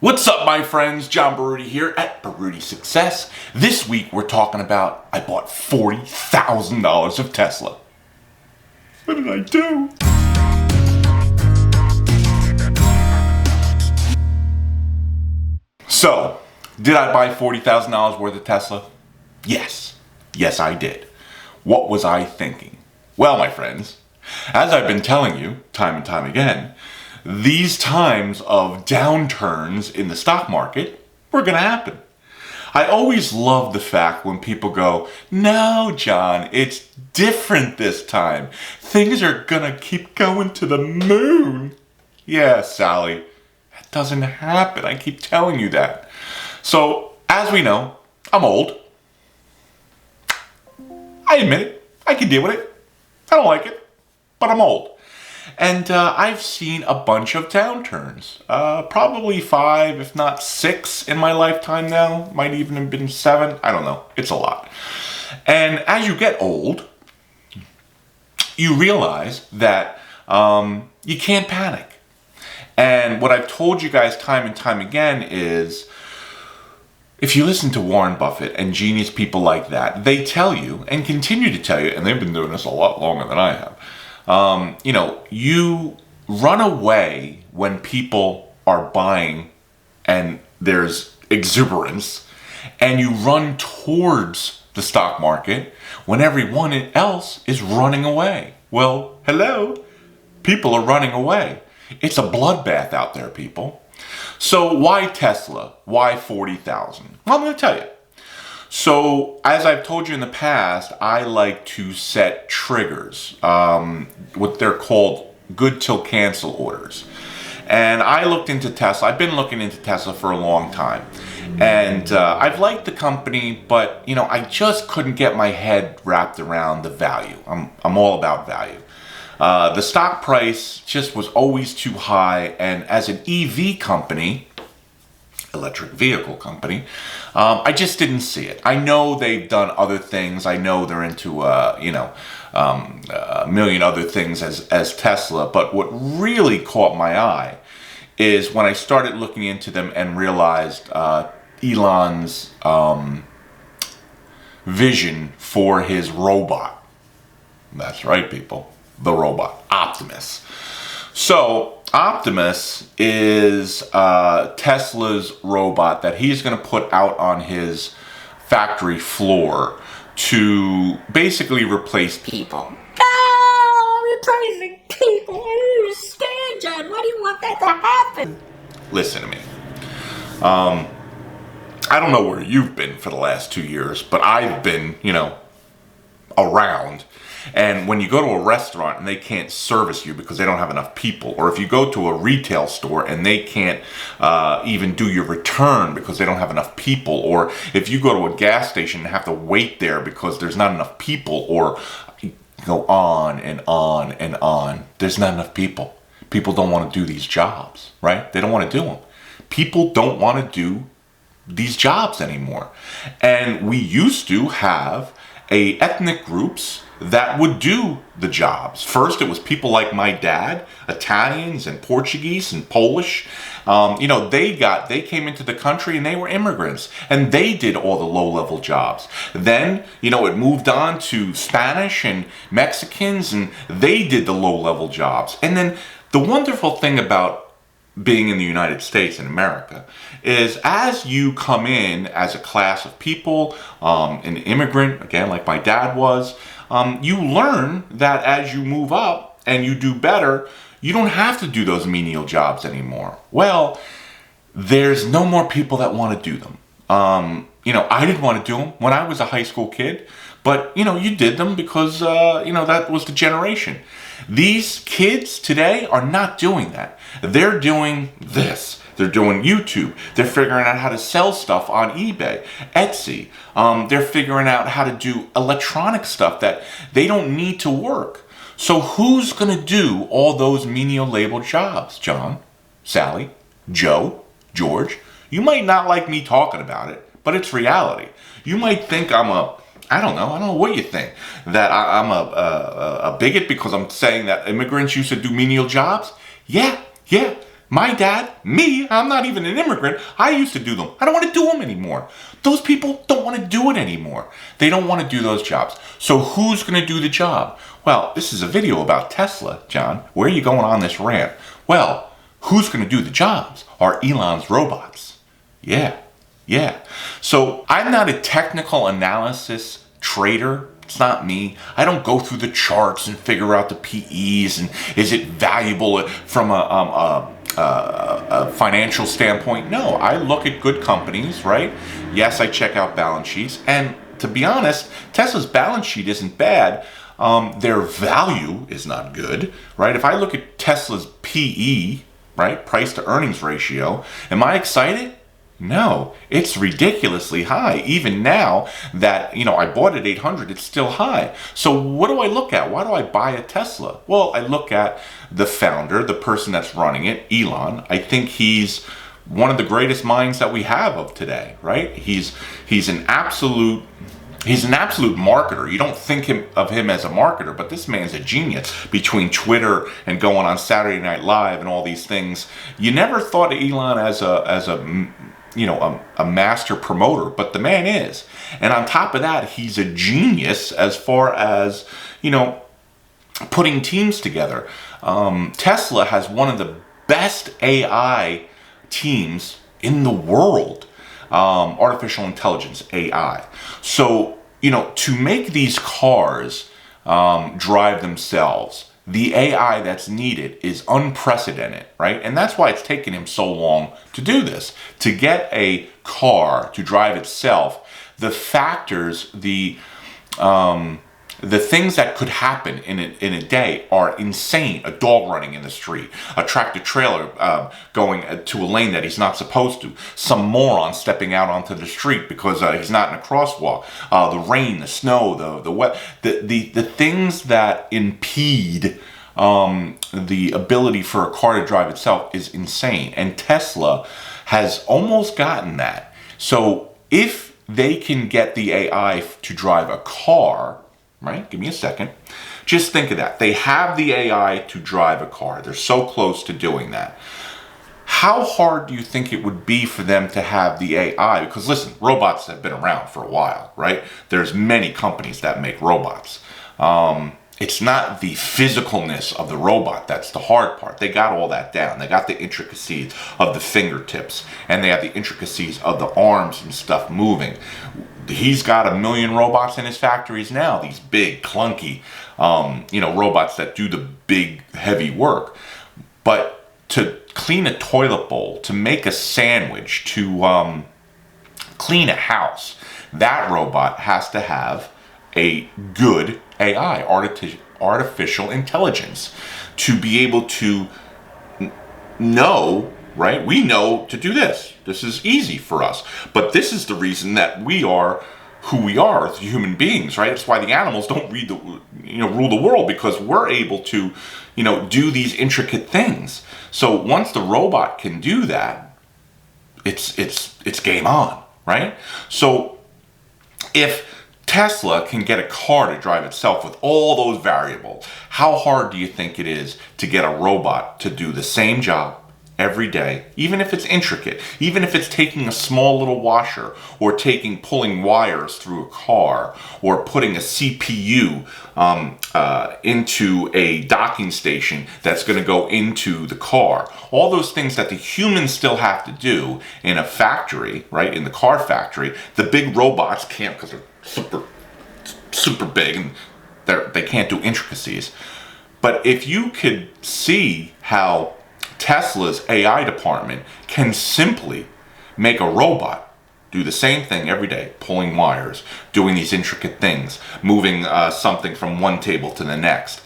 What's up, my friends? John Baruti here at Baruti Success. This week we're talking about I bought $40,000 of Tesla. What did I do? So, did I buy $40,000 worth of Tesla? Yes. Yes, I did. What was I thinking? Well, my friends, as I've been telling you time and time again, these times of downturns in the stock market were going to happen. I always love the fact when people go, "No, John, it's different this time. Things are going to keep going to the moon." Yeah, Sally, that doesn't happen. I keep telling you that. So, as we know, I'm old. I admit it. I can deal with it. I don't like it, but I'm old. And I've seen a bunch of downturns. Probably 5, if not 6 in my lifetime now. Might even have been 7. I don't know. It's a lot. And as you get old, you realize that you can't panic. And what I've told you guys time and time again is, if you listen to Warren Buffett and genius people like that, they tell you and continue to tell you, and they've been doing this a lot longer than I have, you run away when people are buying and there's exuberance, and you run towards the stock market when everyone else is running away. Well, hello, people are running away. It's a bloodbath out there, people. So why Tesla? Why 40,000? Well, I'm going to tell you. So, as I've told you in the past, I like to set triggers, what they're called good till cancel orders. And I looked into Tesla. I've been looking into Tesla for a long time. And I've liked the company, but, I just couldn't get my head wrapped around the value. I'm all about value. The stock price just was always too high. And as an EV company, electric vehicle company, I just didn't see it. I know they've done other things. I know they're into a million other things as Tesla. But what really caught my eye is when I started looking into them and realized Elon's vision for his robot. That's right, people. The robot, Optimus. So Optimus is Tesla's robot that he's going to put out on his factory floor to basically replace people. Oh, replacing people. I don't understand, John. Why do you want that to happen? Listen to me. I don't know where you've been for the last 2 years, but I've been, around. And when you go to a restaurant and they can't service you because they don't have enough people, or if you go to a retail store and they can't even do your return because they don't have enough people, or if you go to a gas station and have to wait there because there's not enough people, or go on and on and on, there's not enough people. People don't want to do these jobs, right? They don't want to do them. People don't want to do these jobs anymore. And we used to have ethnic groups that would do the jobs. First, it was people like my dad, Italians and Portuguese and Polish. They came into the country and they were immigrants, and they did all the low-level jobs. Then, it moved on to Spanish and Mexicans, and they did the low-level jobs. And then the wonderful thing about being in the United States and America is, as you come in as a class of people, an immigrant, again, like my dad was, you learn that as you move up and you do better, you don't have to do those menial jobs anymore. Well, there's no more people that want to do them. I didn't want to do them when I was a high school kid, but, you did them because, that was the generation. These kids today are not doing that. They're doing this. They're doing YouTube. They're figuring out how to sell stuff on eBay, Etsy. They're figuring out how to do electronic stuff that they don't need to work. So who's going to do all those menial label jobs? John, Sally, Joe, George. You might not like me talking about it, but it's reality. You might think I don't know what you think. That I'm a bigot because I'm saying that immigrants used to do menial jobs? Yeah. My dad, me, I'm not even an immigrant. I used to do them. I don't want to do them anymore. Those people don't want to do it anymore. They don't want to do those jobs. So who's going to do the job? Well, this is a video about Tesla, John. Where are you going on this rant? Well, who's going to do the jobs? Are Elon's robots. Yeah. So I'm not a technical analysis trader. It's not me. I don't go through the charts and figure out the PEs and is it valuable from a financial standpoint. No, I look at good companies, right? Yes, I check out balance sheets. And to be honest, Tesla's balance sheet isn't bad. Their value is not good, right? If I look at Tesla's PE, right, price to earnings ratio, am I excited? No, it's ridiculously high. Even now that, I bought at 800, it's still high. So what do I look at? Why do I buy a Tesla? Well, I look at the founder, the person that's running it, Elon. I think he's one of the greatest minds that we have of today, right? He's an absolute marketer. You don't think of him as a marketer, but this man's a genius. Between Twitter and going on Saturday Night Live and all these things, you never thought of Elon as a master promoter, but the man is. And on top of that, he's a genius as far as, putting teams together. Tesla has one of the best AI teams in the world. Artificial intelligence, AI. So, to make these cars drive themselves, the AI that's needed is unprecedented, right? And that's why it's taken him so long to do this. To get a car to drive itself, the factors, the things that could happen in a day are insane. A dog running in the street, a tractor trailer going to a lane that he's not supposed to, some moron stepping out onto the street because he's not in a crosswalk, the rain, the snow, the wet, the things that impede the ability for a car to drive itself is insane. And Tesla has almost gotten that. So if they can get the AI to drive a car, right? Give me a second. Just think of that. They have the AI to drive a car. They're so close to doing that. How hard do you think it would be for them to have the AI? Because listen, robots have been around for a while, right? There's many companies that make robots. It's not the physicalness of the robot that's the hard part. They got all that down. They got the intricacies of the fingertips, and they have the intricacies of the arms and stuff moving. He's got 1 million robots in his factories now, these big, clunky, robots that do the big, heavy work. But to clean a toilet bowl, to make a sandwich, to clean a house, that robot has to have a good AI, artificial intelligence, to be able to know, right? We know to do this. This is easy for us. But this is the reason that we are who we are as human beings, right? It's why the animals don't rule the world, because we're able to, do these intricate things. So once the robot can do that, it's game on, right? So if Tesla can get a car to drive itself with all those variables, how hard do you think it is to get a robot to do the same job every day, even if it's intricate, even if it's taking a small little washer, or pulling wires through a car, or putting a CPU into a docking station that's going to go into the car. All those things that the humans still have to do in a factory, right, in the car factory, the big robots can't, because they're super big and they can't do intricacies. But if you could see how Tesla's AI department can simply make a robot do the same thing every day, pulling wires, doing these intricate things, moving something from one table to the next.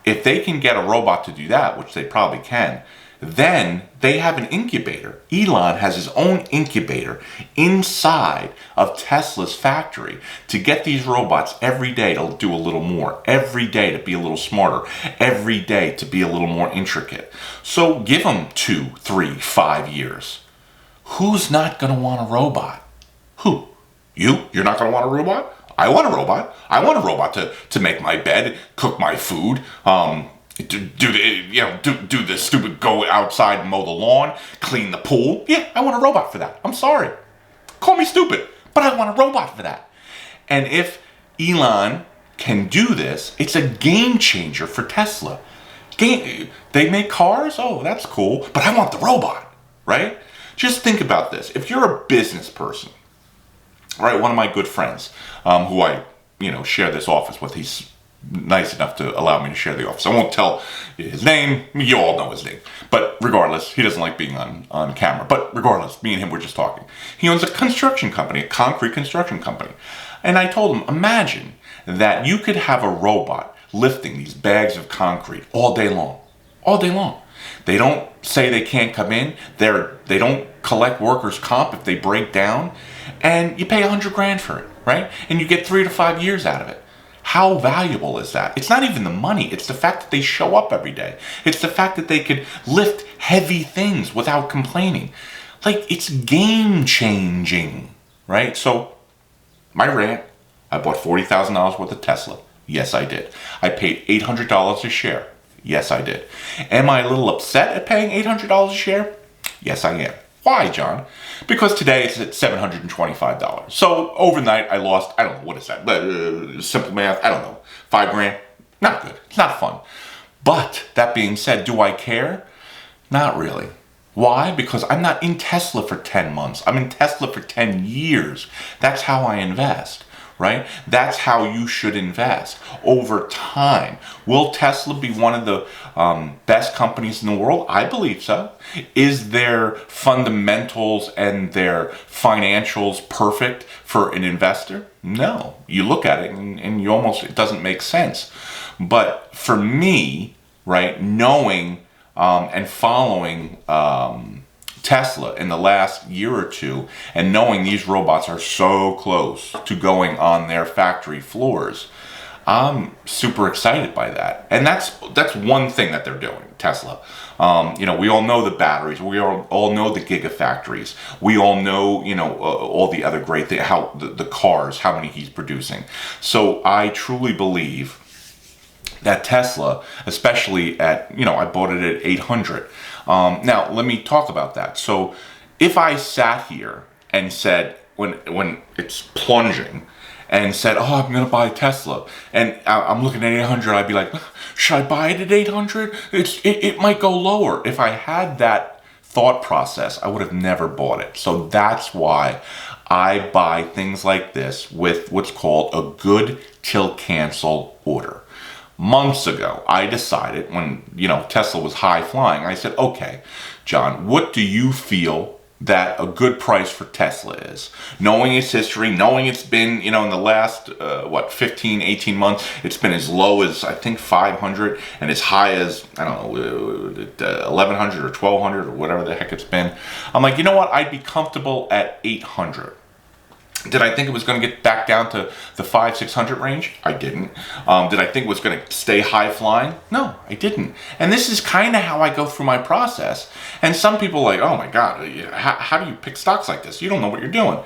If they can get a robot to do that, which they probably can, then they have an incubator. Elon has his own incubator inside of Tesla's factory to get these robots every day to do a little more, every day to be a little smarter, every day to be a little more intricate. So give them 2, 3, 5 years. Who's not going to want a robot? Who? You? You're not going to want a robot? I want a robot. I want a robot to make my bed, cook my food, do the stupid go outside and mow the lawn, clean the pool. Yeah, I want a robot for that. I'm sorry. Call me stupid, but I want a robot for that. And if Elon can do this, it's a game changer for Tesla. They make cars? Oh, that's cool. But I want the robot, right? Just think about this. If you're a business person, right? One of my good friends, who I, share this office with, he's nice enough to allow me to share the office. I won't tell his name. You all know his name. But regardless, he doesn't like being on camera. But regardless, me and him were just talking. He owns a construction company, a concrete construction company. And I told him, imagine that you could have a robot lifting these bags of concrete all day long. All day long. They don't say they can't come in. They don't collect workers' comp if they break down. And you pay $100,000 for it, right? And you get 3 to 5 years out of it. How valuable is that? It's not even the money. It's the fact that they show up every day. It's the fact that they could lift heavy things without complaining. Like, it's game changing, right? So, my rant, I bought $40,000 worth of Tesla. Yes, I did. I paid $800 a share. Yes, I did. Am I a little upset at paying $800 a share? Yes, I am. Why, John? Because today it's at $725. So overnight I lost, I don't know, what is that? Simple math, I don't know, $5,000. Not good. It's not fun. But that being said, do I care? Not really. Why? Because I'm not in Tesla for 10 months. I'm in Tesla for 10 years. That's how I invest. Right? That's how you should invest over time. Will Tesla be one of the best companies in the world? I believe so. Is their fundamentals and their financials perfect for an investor? No. You look at it and it doesn't make sense. But for me, right, knowing and following Tesla in the last year or two, and knowing these robots are so close to going on their factory floors, I'm super excited by that. And that's one thing that they're doing, Tesla. We all know the batteries. We all know the gigafactories. We all know, all the other great things, how the cars, how many he's producing. So I truly believe that Tesla, especially at, I bought it at 800. Now, let me talk about that. So if I sat here and said, when it's plunging, and said, oh, I'm going to buy a Tesla, and I'm looking at 800, I'd be like, should I buy it at 800? It might go lower. If I had that thought process, I would have never bought it. So that's why I buy things like this with what's called a good till cancel order. Months ago, I decided when, Tesla was high flying, I said, okay, John, what do you feel that a good price for Tesla is? Knowing its history, knowing it's been, in the last, 15, 18 months, it's been as low as, I think, 500 and as high as, I don't know, 1,100 or 1,200 or whatever the heck it's been. I'm like, you know what? I'd be comfortable at 800. Did I think it was going to get back down to the 500-600 range? I didn't. Did I think it was going to stay high flying? No, I didn't. And this is kind of how I go through my process. And some people are like, oh my God, how do you pick stocks like this? You don't know what you're doing.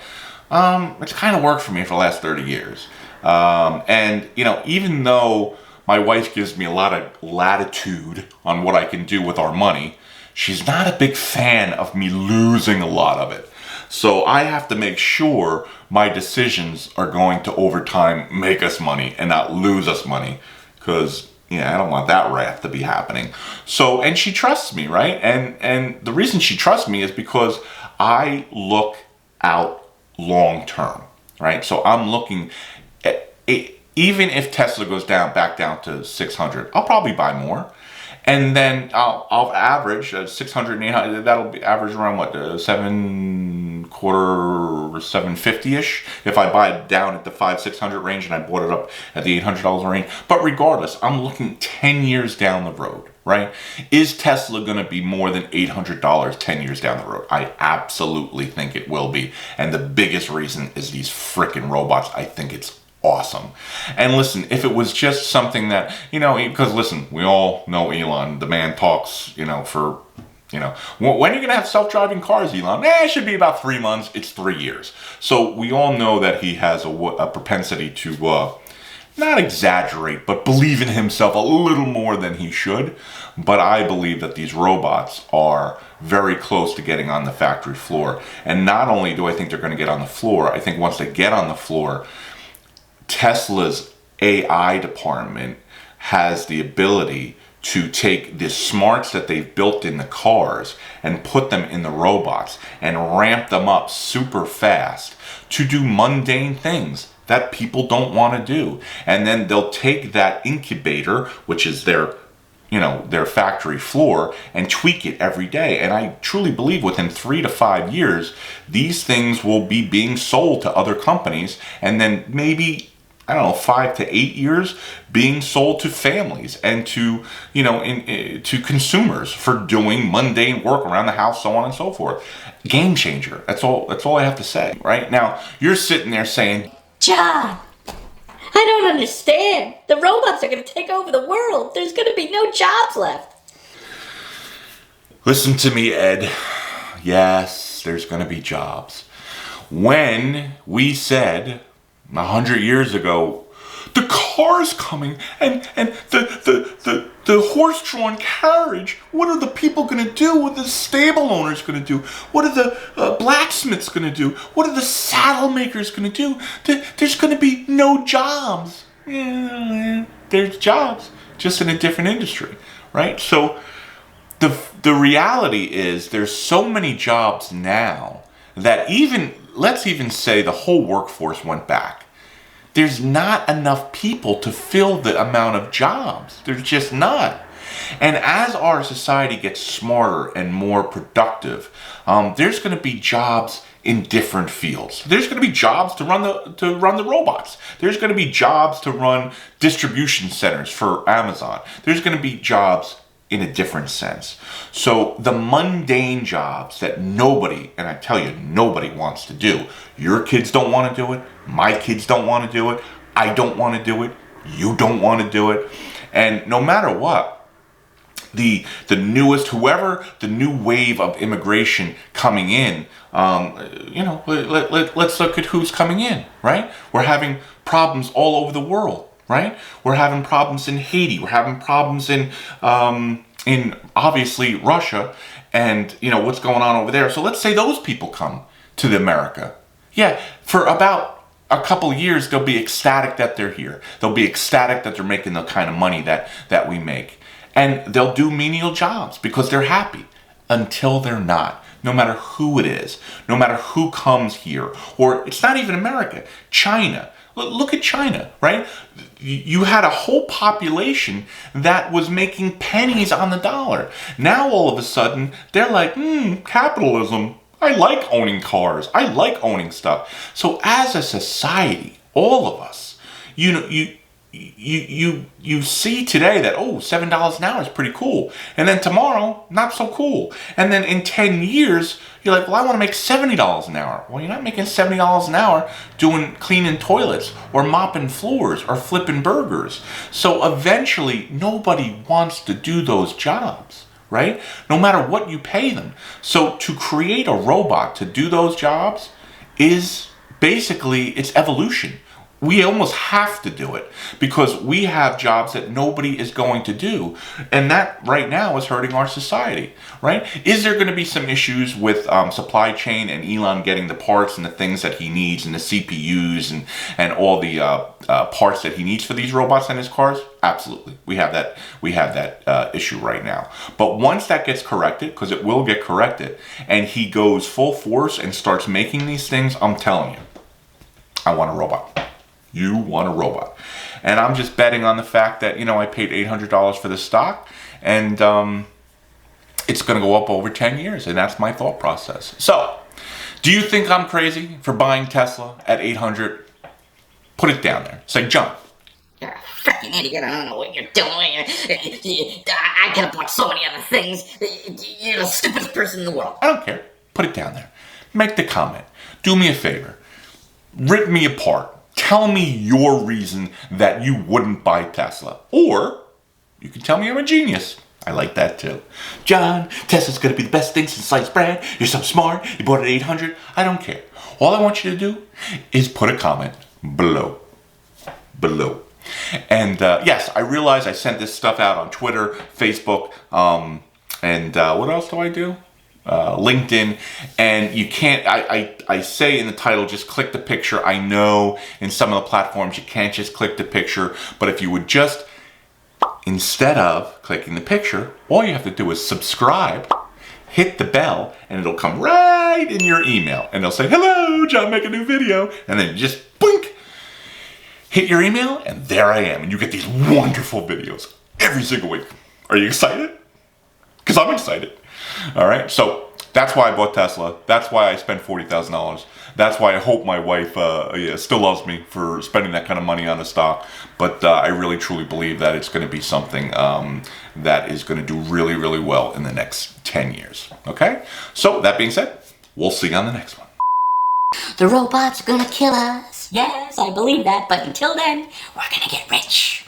It's kind of worked for me for the last 30 years. And, even though my wife gives me a lot of latitude on what I can do with our money, she's not a big fan of me losing a lot of it. So I have to make sure my decisions are going to, over time, make us money and not lose us money. Because, I don't want that wrath to be happening. So, and she trusts me, right? And the reason she trusts me is because I look out long term, right? So I'm looking at, even if Tesla goes back down to 600, I'll probably buy more. And then I'll average 600 and 800. That'll be average around what, 750-ish. If I buy it down at the 500-600 range and I bought it up at the $800 range. But regardless, I'm looking 10 years down the road, right? Is Tesla going to be more than $800 10 years down the road? I absolutely think it will be. And the biggest reason is these frickin' robots. I think it's awesome. And listen, if it was just something that, because listen, we all know Elon, the man talks, for, when are you going to have self-driving cars, Elon? It should be about 3 months. It's 3 years. So we all know that he has a propensity to not exaggerate, but believe in himself a little more than he should. But I believe that these robots are very close to getting on the factory floor. And not only do I think they're going to get on the floor, I think once they get on the floor, Tesla's AI department has the ability to take the smarts that they've built in the cars and put them in the robots and ramp them up super fast to do mundane things that people don't want to do. And then they'll take that incubator, which is their factory floor, and tweak it every day. And I truly believe within 3 to 5 years, these things will be being sold to other companies, and then maybe, I don't know, 5 to 8 years being sold to families and to, to consumers for doing mundane work around the house, so on and so forth. Game changer. That's all I have to say. Right now, you're sitting there saying, John, I don't understand. The robots are going to take over the world. There's going to be no jobs left. listen to me, Ed. Yes, there's going to be jobs. When we said 100 years ago, the car's coming and the horse-drawn carriage, what are the people going to do? What are the stable owners going to do? What are the blacksmiths going to do? What are the saddle makers going to do? There's going to be no jobs. Yeah, there's jobs, just in a different industry, right? So the reality is there's so many jobs now that let's even say the whole workforce went back. There's not enough people to fill the amount of jobs. There's just not. And as our society gets smarter and more productive, there's going to be jobs in different fields. There's going to be jobs to run the robots. There's going to be jobs to run distribution centers for Amazon. There's going to be jobs in a different sense. So the mundane jobs that nobody, and I tell you, nobody wants to do. Your kids don't want to do it. My kids don't want to do it. I don't want to do it. You don't want to do it. And no matter what, the new wave of immigration coming in, let's look at who's coming in, right? We're having problems all over the world. Right? We're having problems in Haiti. We're having problems in obviously Russia, and what's going on over there. So let's say those people come to America. Yeah, for about a couple of years, they'll be ecstatic that they're here. They'll be ecstatic that they're making the kind of money that we make, and they'll do menial jobs because they're happy until they're not. No matter who it is, no matter who comes here, or it's not even America, China. Look at China, right? You had a whole population that was making pennies on the dollar. Now all of a sudden, they're like, capitalism. I like owning cars. I like owning stuff. So as a society, all of us, you see today that, $7 an hour is pretty cool. And then tomorrow, not so cool. And then in 10 years, you're like, well, I want to make $70 an hour. Well, you're not making $70 an hour cleaning toilets or mopping floors or flipping burgers. So eventually, nobody wants to do those jobs, right? No matter what you pay them. So to create a robot to do those jobs is basically, it's evolution. We almost have to do it because we have jobs that nobody is going to do. And that right now is hurting our society, right? Is there going to be some issues with supply chain and Elon getting the parts and the things that he needs and the CPUs and all the parts that he needs for these robots and his cars? Absolutely. We have that issue right now. But once that gets corrected, because it will get corrected, and he goes full force and starts making these things, I'm telling you, I want a robot. You want a robot. And I'm just betting on the fact that, I paid $800 for the stock, and it's going to go up over 10 years, and that's my thought process. So, do you think I'm crazy for buying Tesla at $800? Put it down there. Say, John. You're a freaking idiot. I don't know what you're doing. I could have bought so many other things. You're the stupidest person in the world. I don't care. Put it down there. Make the comment. Do me a favor. Rip me apart. Tell me your reason that you wouldn't buy Tesla. Or you can tell me I'm a genius. I like that too. John, Tesla's going to be the best thing since sliced bread. You're so smart. You bought it at $800. I don't care. All I want you to do is put a comment below. And yes, I realize I sent this stuff out on Twitter, Facebook, and what else do I do? LinkedIn, and you can't, I say in the title, just click the picture. I know in some of the platforms you can't just click the picture, but if you would just, instead of clicking the picture, all you have to do is subscribe, hit the bell, and it'll come right in your email, and it'll say, hello, John, make a new video, and then just blink, hit your email, and there I am, and you get these wonderful videos every single week. Are you excited? Because I'm excited. All right, so that's why I bought Tesla. That's why I spent $40,000. That's why I hope my wife still loves me for spending that kind of money on a stock. But I really, truly believe that it's going to be something that is going to do really, really well in the next 10 years. Okay? So, that being said, we'll see you on the next one. The robots are gonna kill us. Yes, I believe that, but until then, we're gonna get rich.